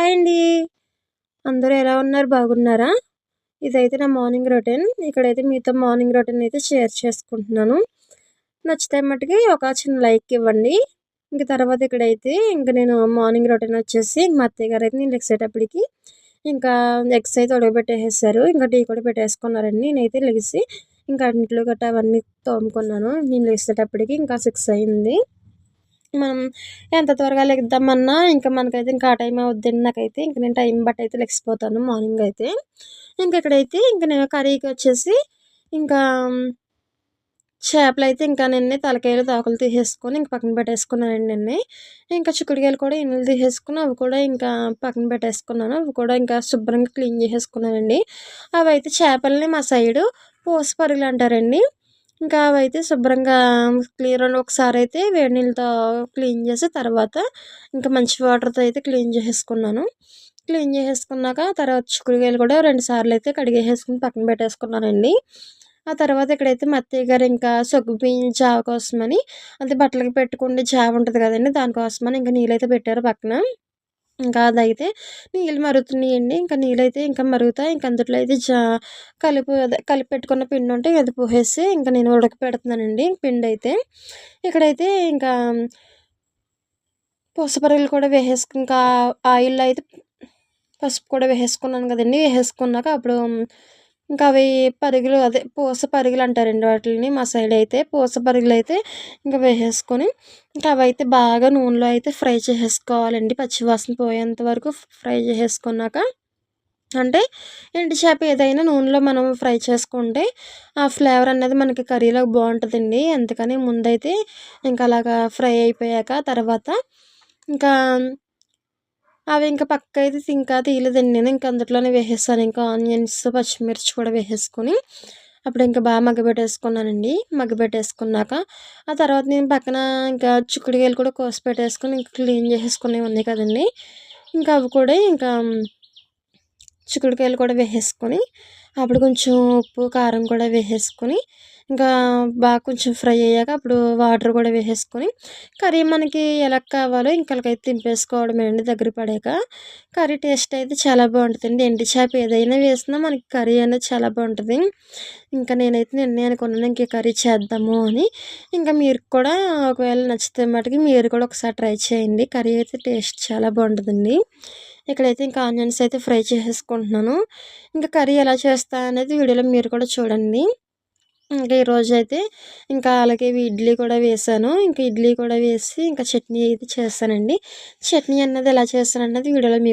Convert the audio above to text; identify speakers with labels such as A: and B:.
A: Hi అండి. అందరూ ఎలా ఉన్నారు? బాగున్నారా? ఇదైతే నా మార్నింగ్ రొటీన్. ఇక్కడైతే మీతో మార్నింగ్ రొటీన్ అయితే షేర్ చేసుకుంటున్నాను. నచ్చితే మట్టుకి ఒక చిన్న లైక్ ఇవ్వండి. ఇంక తర్వాత ఇక్కడైతే నేను మార్నింగ్ రొటీన్ వచ్చేసి మా అత్తయ్య గారైతే నేను లెగిసేటప్పటికి ఇంకా ఎగ్స్ అయితే ఉడకబెట్టేసేసారు. ఇంకా టీ కూడా పెట్టేసుకున్నారండి. నేనైతే లెగిసి ఇంకా అంట్లు గట్టా అవన్నీ తోముకున్నాను. నేను లెగిసేటప్పటికి ఇంకా 6 అయింది. మనం ఎంత త్వరగా లెగుద్దామన్నా ఇంకా మనకైతే ఇంకా ఆ టైం అవుద్దండి నాకైతే. ఇంక నేను టైం బట్టి అయితే లెగిసిపోతాను మార్నింగ్ అయితే. ఇక్కడైతే నేను కర్రీకి వచ్చేసి ఇంకా చేపలైతే ఇంకా నిన్నే తలకాయలు, తోకలు తీసేసుకొని ఇంక పక్కన పెట్టేసుకున్నానండి నిన్నే. ఇంకా చిక్కుడుకాయలు కూడా ఎన్నులు తీసేసుకొని అవి కూడా ఇంకా పక్కన పెట్టేసుకున్నాను. అవి కూడా ఇంకా శుభ్రంగా క్లీన్ చేసేసుకున్నానండి. అవైతే చేపలని మా సైడు పూస పరుగులు అంటారండి. ఇంకా అవైతే శుభ్రంగా క్లియర్ ఒకసారి అయితే వేడి నీళ్ళతో క్లీన్ చేసి తర్వాత ఇంకా మంచి వాటర్తో అయితే క్లీన్ చేసేసుకున్నాను. క్లీన్ చేసేసుకున్నాక తర్వాత చిక్కుడుకాయలు కూడా 2 సార్లు అయితే కడిగేసేసుకొని పక్కన పెట్టేసుకున్నానండి. ఆ తర్వాత ఇక్కడైతే మా అత్తయ్య గారు ఇంకా సగ్గుబియ్యం జావ కోసమని అంటే బట్టలకి పెట్టుకుంటే జావ ఉంటుంది కదండి, దానికోసమని ఇంకా నీళ్ళైతే పెట్టారు పక్కన. ఇంకా అదైతే నీళ్ళు మరుగుతున్నాయండి. ఇంకా నీళ్ళైతే ఇంకా మరుగుతాయి. ఇంక అందులో అయితే కలిపి పెట్టుకున్న పిండి ఉంటే అది పోసేసి ఇంకా నేను ఉడకపెడుతున్నానండి పిండి అయితే. ఇక్కడైతే ఇంకా పసుపరగలు కూడా వేసేసుకు ఇంకా ఆయిల్లో అయితే పసుపు కూడా వేసేసుకున్నాను కదండి. వేసేసుకున్నాక అప్పుడు ఇంకా అవి పరుగులు అదే పూస పరుగులు అంటారండి వాటిని మా సైడ్ అయితే. పూస పరుగులు అయితే ఇంకా వేసేసుకొని ఇంకా అవైతే బాగా నూనెలో అయితే ఫ్రై చేసేసుకోవాలండి. పచ్చివాసన పోయేంత వరకు ఫ్రై చేసేసుకున్నాక అంటే ఎండు చేప ఏదైనా నూనెలో మనం ఫ్రై చేసుకుంటే ఆ ఫ్లేవర్ అనేది మనకి కర్రీలో బాగుంటుందండి. అందుకని ముందైతే ఇంకా అలాగా ఫ్రై అయిపోయాక తర్వాత ఇంకా అవి ఇంకా పక్కకైతే ఇంకా తీయలేదండి నేను. ఇంకా అందులోనే వేసేసాను. ఇంకా ఆనియన్స్, పచ్చిమిర్చి కూడా వేసేసుకొని అప్పుడు ఇంకా బాగా మగ్గబెట్టేసుకున్నానండి. మగ్గబెట్టేసుకున్నాక ఆ తర్వాత నేను పక్కన ఇంకా చిక్కుడుకాయలు కూడా కోసి పెట్టేసుకొని ఇంకా క్లీన్ చేసేసుకునేవి ఉన్నాయి కదండి. ఇంకా అవి కూడా ఇంకా చిక్కుడుకాయలు కూడా వేసేసుకొని అప్పుడు కొంచెం ఉప్పు, కారం కూడా వేసేసుకొని ఇంకా బాగా కొంచెం ఫ్రై అయ్యాక అప్పుడు వాటర్ కూడా వేసేసుకొని కర్రీ మనకి ఎలా కావాలో ఇంకలకైతే తింపేసుకోవడమే అండి దగ్గర పడాక. కర్రీ టేస్ట్ అయితే చాలా బాగుంటుందండి. ఎండు చేప ఏదైనా వేసినా మనకి కర్రీ అనేది చాలా బాగుంటుంది. ఇంకా నేనైతే నిన్నే అనుకున్నాను ఇంక కర్రీ చేద్దాము అని. ఇంకా మీరు కూడా ఒకవేళ నచ్చితే మటుకు మీరు కూడా ఒకసారి ట్రై చేయండి. కర్రీ అయితే టేస్ట్ చాలా బాగుంటుందండి. ఇక్కడైతే ఇంకా ఆనియన్స్ అయితే ఫ్రై చేసేసుకుంటున్నాను. ఇంకా కర్రీ ఎలా చేస్తా అనేది వీడియోలో మీరు కూడా చూడండి. ఇంకా ఈరోజైతే ఇంకా అలాగే ఇడ్లీ కూడా వేసాను. ఇంకా ఇడ్లీ కూడా వేసి ఇంకా చట్నీ అయితే చేస్తానండి. చట్నీ అన్నది ఎలా చేస్తానన్నది వీడియోలో మీకు